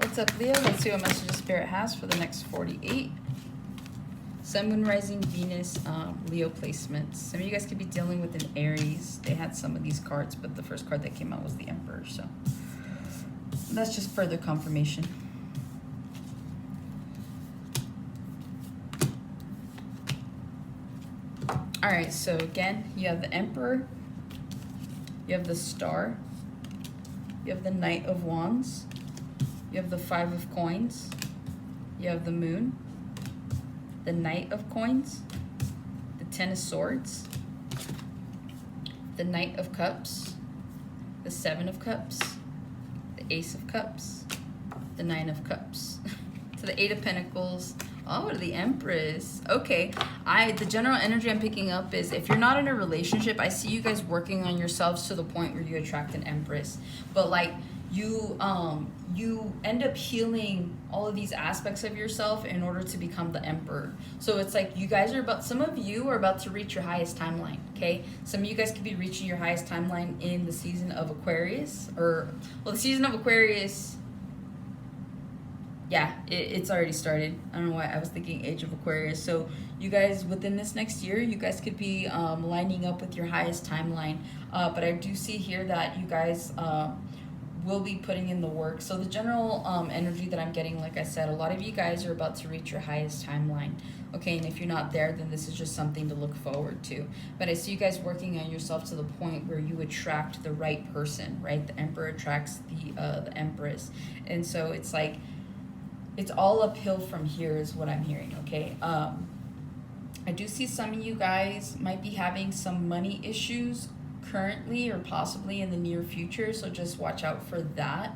What's up, Leo? Let's see what message Spirit has for the next 48. Sun, Moon, Rising, Venus, Leo placements. Some of you guys could be dealing with an Aries. They had some of these cards, but the first card that came out was the Emperor. So that's just further confirmation. All right, so again, you have the Emperor, you have the Star, you have the Knight of Wands, you have the Five of Coins, you have the Moon, the Knight of Coins, the Ten of Swords, the Knight of Cups, the Seven of Cups, the Ace of Cups, the Nine of Cups, to the Eight of Pentacles. Oh, the Empress. Okay, the general energy I'm picking up is if you're not in a relationship, I see you guys working on yourselves to the point where you attract an Empress. But like you end up healing all of these aspects of yourself in order to become the Emperor. So it's like you guys are some of you are about to reach your highest timeline, okay? Some of you guys could be reaching your highest timeline in the season of Aquarius, the season of Aquarius. Yeah, it's already started. I don't know why I was thinking Age of Aquarius. So you guys, within this next year, you guys could be lining up with your highest timeline. But I do see here that you guys will be putting in the work. So the general energy that I'm getting, like I said, a lot of you guys are about to reach your highest timeline. Okay, and if you're not there, then this is just something to look forward to. But I see you guys working on yourself to the point where you attract the right person, right? The Emperor attracts the Empress. And so it's like, it's all uphill from here is what I'm hearing, okay? I do see some of you guys might be having some money issues currently or possibly in the near future, so just watch out for that.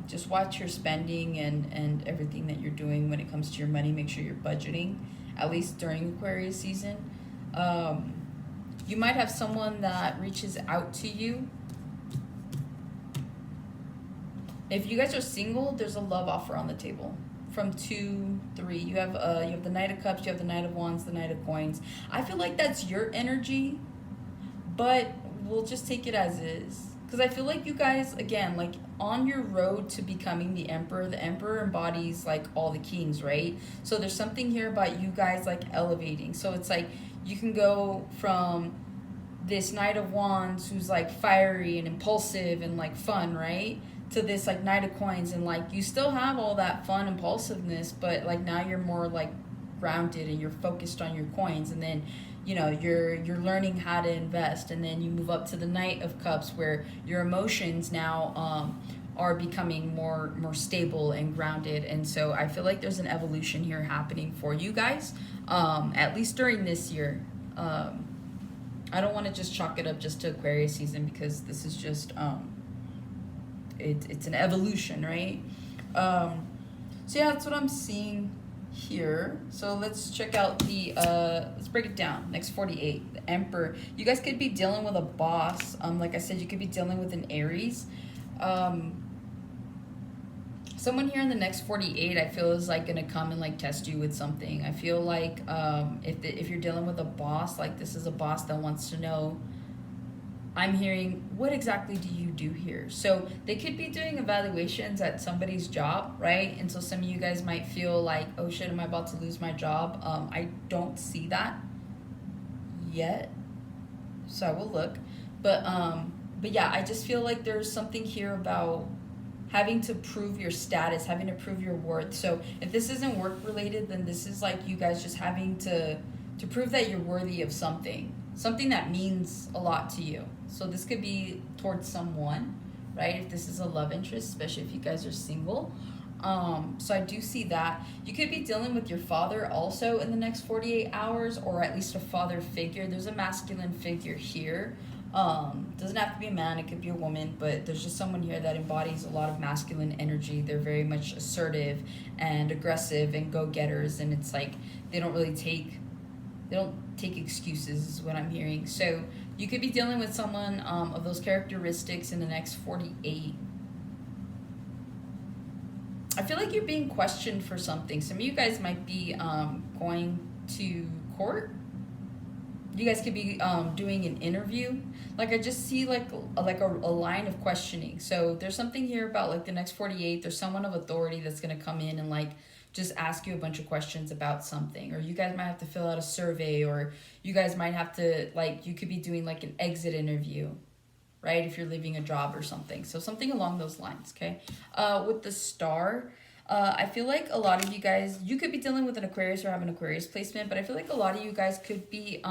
Just watch your spending and everything that you're doing when it comes to your money. Make sure you're budgeting, at least during Aquarius season. You might have someone that reaches out to you. If you guys are single, there's a love offer on the table. From 2, 3, you have the Knight of Cups, you have the Knight of Wands, the Knight of Coins. I feel like that's your energy, but we'll just take it as is. Because I feel like you guys, again, like on your road to becoming the Emperor embodies like all the kings, right? So there's something here about you guys like elevating. So it's like you can go from this Knight of Wands who's like fiery and impulsive and like fun, right? To this like Knight of Coins, and like you still have all that fun impulsiveness, but like now you're more like grounded and you're focused on your coins, and then you know you're learning how to invest, and then you move up to the Knight of Cups where your emotions now are becoming more stable and grounded. And so I feel like there's an evolution here happening for you guys, at least during this year. I don't want to just chalk it up just to Aquarius season, because this is just it's an evolution, right? So yeah, that's what I'm seeing here. So let's check out let's break it down. Next 48, the Emperor. You guys could be dealing with a boss. Like I said, you could be dealing with an Aries. Someone here in the next 48, I feel, is like gonna come and like test you with something. I feel like if you're dealing with a boss, like this is a boss that wants to know, I'm hearing, what exactly do you do here? So they could be doing evaluations at somebody's job, right? And so some of you guys might feel like, oh shit, am I about to lose my job? I don't see that yet, so I will look. But yeah, I just feel like there's something here about having to prove your status, having to prove your worth. So if this isn't work related, then this is like you guys just having to prove that you're worthy of something that means a lot to you. So this could be towards someone, right? If this is a love interest, especially if you guys are single. So I do see that. You could be dealing with your father also in the next 48 hours, or at least a father figure. There's a masculine figure here. Doesn't have to be a man, it could be a woman, but there's just someone here that embodies a lot of masculine energy. They're very much assertive and aggressive and go-getters, and it's like they don't take excuses is what I'm hearing. So you could be dealing with someone of those characteristics in the next 48. I feel like you're being questioned for something. Some of you guys might be going to court. you guys could be doing an interview. Like I just see a line of questioning. So there's something here about like the next 48. There's someone of authority that's gonna come in and like just ask you a bunch of questions about something, or you guys might have to fill out a survey, or you guys might have to like you could be doing like an exit interview, right? If you're leaving a job or something. So something along those lines, okay? With the star, I feel like a lot of you guys, you could be dealing with an Aquarius or have an Aquarius placement, but I feel like a lot of you guys could be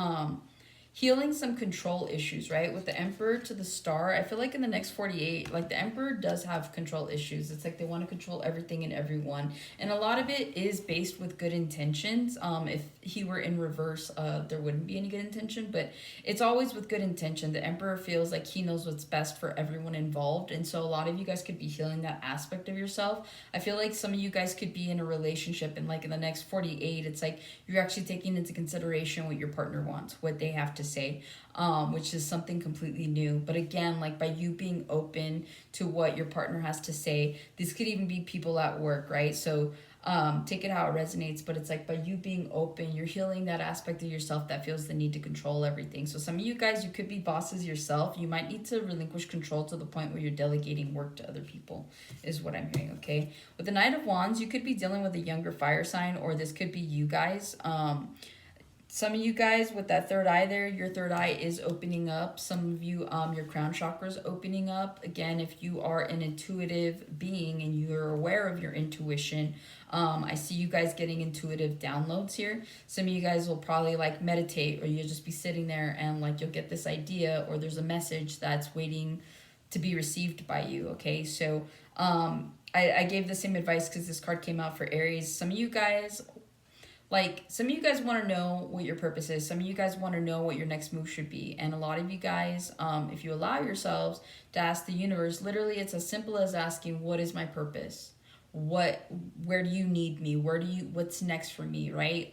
healing some control issues, right? With the Emperor to the Star, I feel like in the next 48, like the Emperor does have control issues. It's like they want to control everything and everyone. And a lot of it is based with good intentions. If he were in reverse, there wouldn't be any good intention, but it's always with good intention. The Emperor feels like he knows what's best for everyone involved. And so a lot of you guys could be healing that aspect of yourself. I feel like some of you guys could be in a relationship and like in the next 48, it's like you're actually taking into consideration what your partner wants, what they have to say, which is something completely new. But again, like by you being open to what your partner has to say, this could even be people at work, right? So take it how it resonates, but it's like by you being open, you're healing that aspect of yourself that feels the need to control everything. So some of you guys, you could be bosses yourself. You might need to relinquish control to the point where you're delegating work to other people, is what I'm hearing, okay? With the Knight of Wands, you could be dealing with a younger fire sign, or this could be you guys. Some of you guys with that third eye there, your third eye is opening up. Some of you, your crown chakra is opening up. Again, if you are an intuitive being and you're aware of your intuition, I see you guys getting intuitive downloads here. Some of you guys will probably like meditate, or you'll just be sitting there and like you'll get this idea, or there's a message that's waiting to be received by you, okay? So I gave the same advice because this card came out for Aries. Some of you guys want to know what your purpose is. Some of you guys want to know what your next move should be. And a lot of you guys, if you allow yourselves to ask the universe, literally it's as simple as asking, what is my purpose? Where do you need me? What's next for me, right?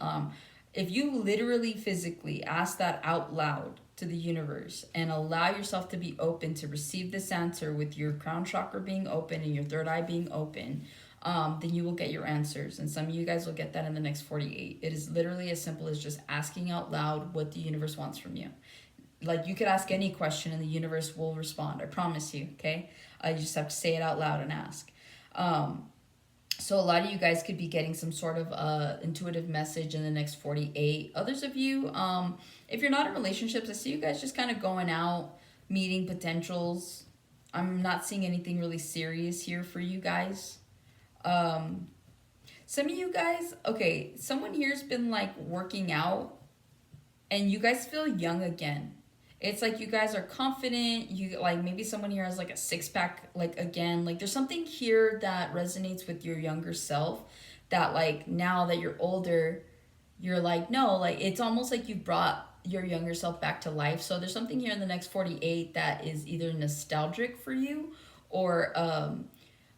If you literally physically ask that out loud to the universe and allow yourself to be open to receive this answer with your crown chakra being open and your third eye being open, then you will get your answers. And some of you guys will get that in the next 48. It is literally as simple as just asking out loud what the universe wants from you. Like you could ask any question and the universe will respond. I promise you, okay? You just have to say it out loud and ask. So a lot of you guys could be getting some sort of intuitive message in the next 48. Others of you, if you're not in relationships, I see you guys just kind of going out, meeting potentials. I'm not seeing anything really serious here for you guys. Some of you guys, okay, someone here's been like working out and you guys feel young again. It's like you guys are confident. You like maybe someone here has like a six-pack, like again, like there's something here that resonates with your younger self that like now that you're older, you're like, no, like it's almost like you brought your younger self back to life. So there's something here in the next 48 that is either nostalgic for you or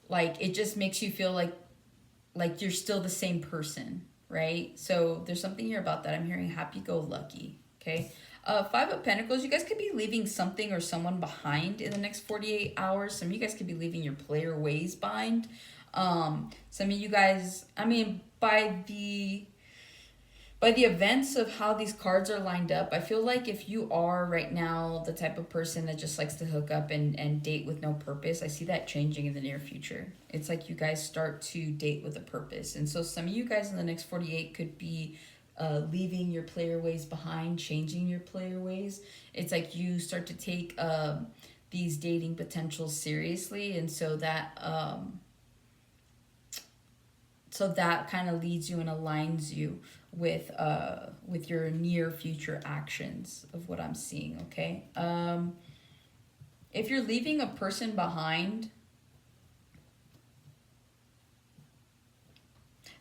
like it just makes you feel like you're still the same person, right? So there's something here about that. I'm hearing happy-go-lucky, okay? Five of Pentacles, you guys could be leaving something or someone behind in the next 48 hours. Some of you guys could be leaving your player ways behind. Some of you guys, I mean, by the events of how these cards are lined up, I feel like if you are right now the type of person that just likes to hook up and date with no purpose, I see that changing in the near future. It's like you guys start to date with a purpose. And so some of you guys in the next 48 could be leaving your player ways behind, changing your player ways. It's like you start to take these dating potentials seriously. And so that kind of leads you and aligns you with your near future actions of what I'm seeing, okay? If you're leaving a person behind,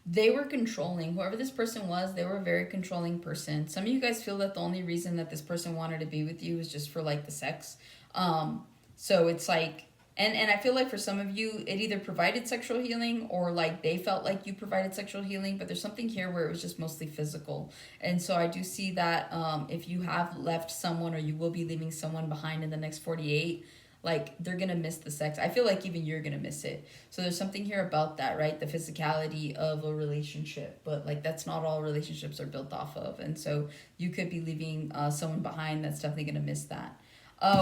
they were controlling. Whoever this person was, they were a very controlling person. Some of you guys feel that the only reason that this person wanted to be with you is just for like the sex. So it's like, and I feel like for some of you, it either provided sexual healing or like they felt like you provided sexual healing, but there's something here where it was just mostly physical. And so I do see that if you have left someone or you will be leaving someone behind in the next 48, like they're gonna miss the sex. I feel like even you're gonna miss it. So there's something here about that, right? The physicality of a relationship, but like that's not all relationships are built off of. And so you could be leaving someone behind that's definitely gonna miss that.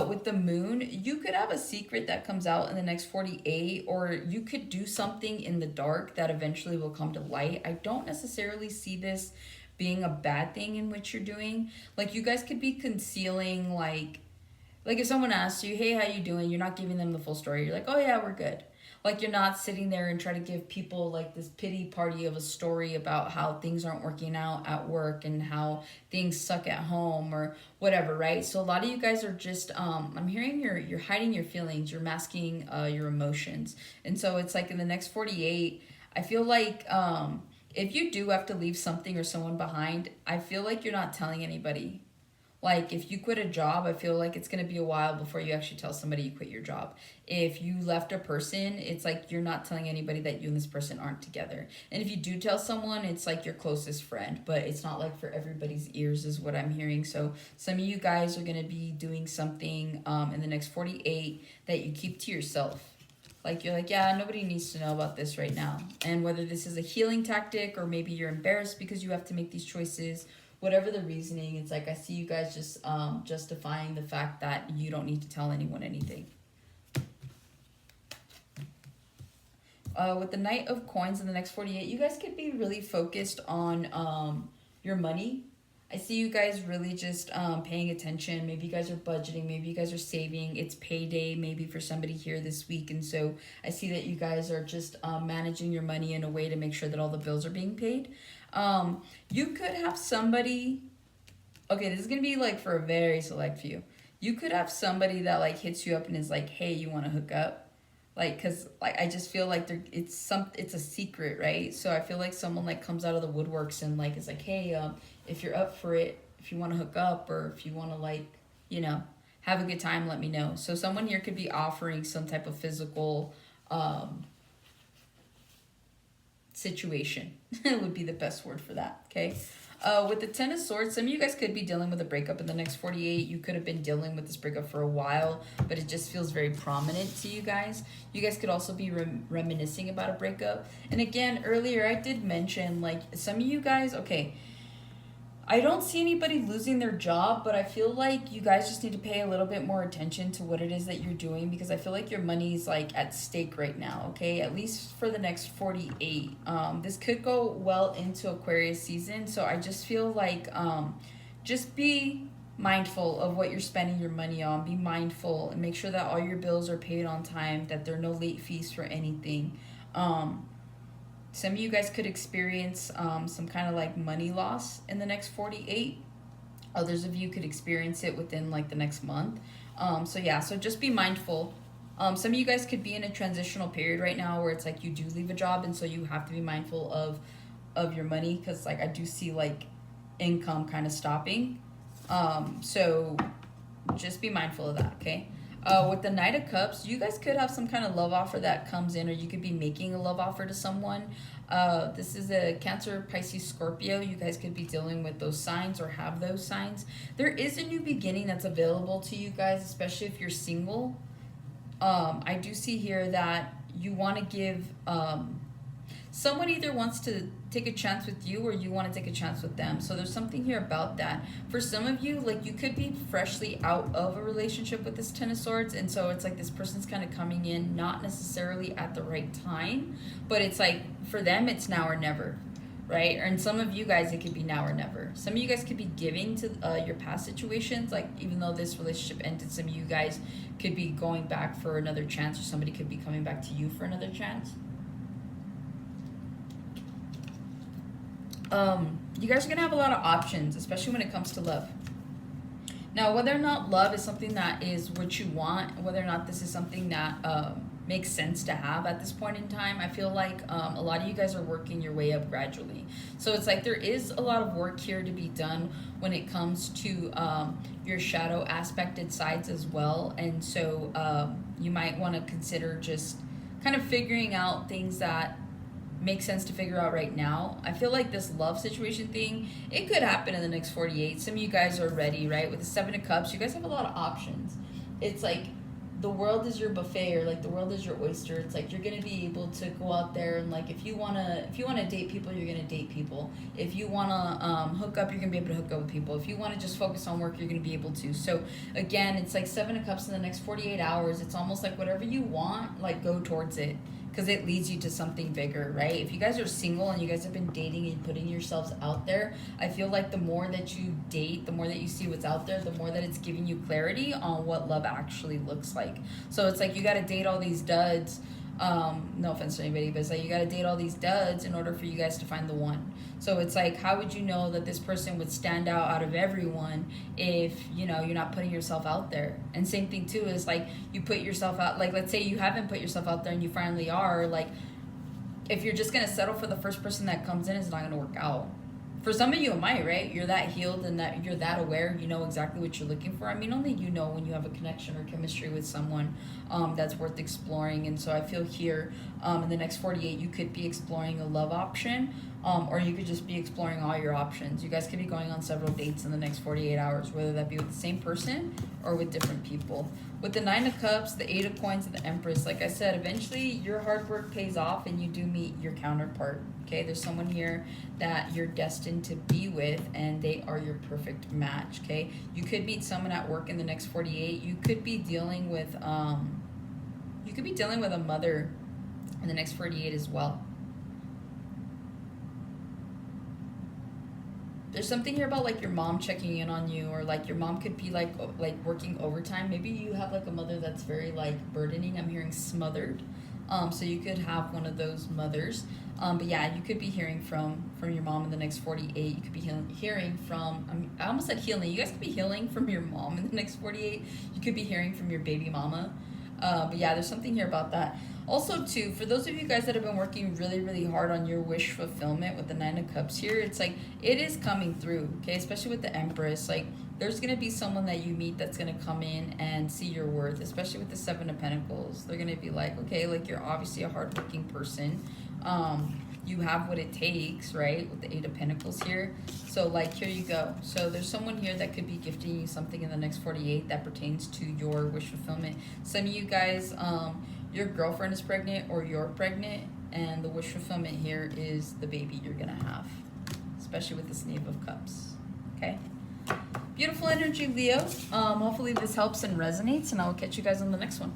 With the moon, you could have a secret that comes out in the next 48, or you could do something in the dark that eventually will come to light. I don't necessarily see this being a bad thing in what you're doing. Like you guys could be concealing like if someone asks you, "Hey, how you doing?" You're not giving them the full story. You're like, "Oh yeah, we're good." Like you're not sitting there and trying to give people like this pity party of a story about how things aren't working out at work and how things suck at home or whatever, right? So a lot of you guys are just I'm hearing you're hiding your feelings, you're masking your emotions. And so it's like in the next 48, I feel like if you do have to leave something or someone behind, I feel like you're not telling anybody. Like if you quit a job, I feel like it's going to be a while before you actually tell somebody you quit your job. If you left a person, it's like you're not telling anybody that you and this person aren't together. And if you do tell someone, it's like your closest friend, but it's not like for everybody's ears is what I'm hearing. So some of you guys are going to be doing something in the next 48 that you keep to yourself. Like you're like, yeah, nobody needs to know about this right now. And whether this is a healing tactic or maybe you're embarrassed because you have to make these choices, whatever the reasoning, it's like I see you guys just justifying the fact that you don't need to tell anyone anything. With the Knight of Coins in the next 48, you guys could be really focused on your money. I see you guys really just paying attention. Maybe you guys are budgeting. Maybe you guys are saving. It's payday maybe for somebody here this week. And so I see that you guys are just managing your money in a way to make sure that all the bills are being paid. You could have somebody, okay, this is going to be like for a very select few. You could have somebody that like hits you up and is like, hey, you want to hook up? Like, cause like I just feel like it's a secret, right? So I feel like someone like comes out of the woodworks and like is like, hey, if you're up for it, if you want to hook up or if you want to like, you know, have a good time, let me know. So someone here could be offering some type of physical situation would be the best word for that. Okay. With the Ten of Swords, some of you guys could be dealing with a breakup in the next 48. You could have been dealing with this breakup for a while, but it just feels very prominent to you guys. You guys could also be reminiscing about a breakup. And again, earlier I did mention, like, some of you guys, okay, I don't see anybody losing their job, but I feel like you guys just need to pay a little bit more attention to what it is that you're doing because I feel like your money's like at stake right now, okay? At least for the next 48. This could go well into Aquarius season, so I just feel like just be mindful of what you're spending your money on. Be mindful and make sure that all your bills are paid on time, that there are no late fees for anything. Some of you guys could experience some kind of like money loss in the next 48. Others of you could experience it within like the next month. So yeah, so just be mindful. Some of you guys could be in a transitional period right now where it's like you do leave a job and so you have to be mindful of your money because like I do see like income kind of stopping. So just be mindful of that, okay? With the Knight of Cups, you guys could have some kind of love offer that comes in, or you could be making a love offer to someone. This is a Cancer, Pisces, Scorpio. You guys could be dealing with those signs or have those signs. There is a new beginning that's available to you guys, especially if you're single. I do see here that you want to give... someone either wants to take a chance with you or you want to take a chance with them. So there's something here about that. For some of you, like you could be freshly out of a relationship with this Ten of Swords. And so it's like this person's kind of coming in, not necessarily at the right time, but it's like for them, it's now or never, right? And some of you guys, it could be now or never. Some of you guys could be giving to your past situations. Like even though this relationship ended, some of you guys could be going back for another chance or somebody could be coming back to you for another chance. You guys are going to have a lot of options, especially when it comes to love. Now, whether or not love is something that is what you want, whether or not this is something that makes sense to have at this point in time, I feel like a lot of you guys are working your way up gradually. So it's like there is a lot of work here to be done when it comes to your shadow aspected sides as well. And so you might want to consider just kind of figuring out things that makes sense to figure out right now. I feel like this love situation thing, it could happen in the next 48. Some of you guys are ready, right? With the Seven of Cups, you guys have a lot of options. It's like the world is your buffet, or like the world is your oyster. It's like you're gonna be able to go out there and like if you wanna date people, you're gonna date people. If you wanna hook up, you're gonna be able to hook up with people. If you wanna just focus on work, you're gonna be able to. So again, it's like 7 of Cups in the next 48 hours. It's almost like whatever you want, like go towards it, because it leads you to something bigger, right? If you guys are single and you guys have been dating and putting yourselves out there, I feel like the more that you date, the more that you see what's out there, the more that it's giving you clarity on what love actually looks like. So it's like you got to date all these duds. No offense to anybody, but it's like you got to date all these duds in order for you guys to find the one. So it's like, how would you know that this person would stand out of everyone if, you know, you're not putting yourself out there? And same thing too is like you put yourself out, like let's say you haven't put yourself out there and you finally are, like if you're just going to settle for the first person that comes in, it's not going to work out. For some of you it might, right? You're that healed and that you're that aware, you know exactly what you're looking for. I mean, only you know when you have a connection or chemistry with someone that's worth exploring. And so I feel here in the next 48 you could be exploring a love option, or you could just be exploring all your options. You guys could be going on several dates in the next 48 hours, whether that be with the same person or with different people. With the 9 of Cups, the 8 of Coins, and the Empress, like I said, eventually your hard work pays off and you do meet your counterpart. Okay, there's someone here that you're destined to be with and they are your perfect match. Okay, you could meet someone at work in the next 48. You could be dealing with a mother in the next 48 as well. There's something here about like your mom checking in on you, or like your mom could be like working overtime. Maybe you have like a mother that's very like burdening. I'm hearing smothered. So you could have one of those mothers. But yeah, you could be hearing from your mom in the next 48. You could be hearing from, I almost said healing. You guys could be healing from your mom in the next 48. You could be hearing from your baby mama. But yeah, there's something here about that. Also, too, for those of you guys that have been working really, really hard on your wish fulfillment with the 9 of Cups here, it's like it is coming through, okay? Especially with the Empress. Like, there's going to be someone that you meet that's going to come in and see your worth, especially with the 7 of Pentacles. They're going to be like, okay, like, you're obviously a hardworking person. You have what it takes, right? With the 8 of Pentacles here. So, like, here you go. So, there's someone here that could be gifting you something in the next 48 that pertains to your wish fulfillment. Some of you guys, your girlfriend is pregnant or you're pregnant, and the wish fulfillment here is the baby you're going to have, especially with this Knave of Cups, okay? Beautiful energy, Leo. Hopefully this helps and resonates, and I will catch you guys on the next one.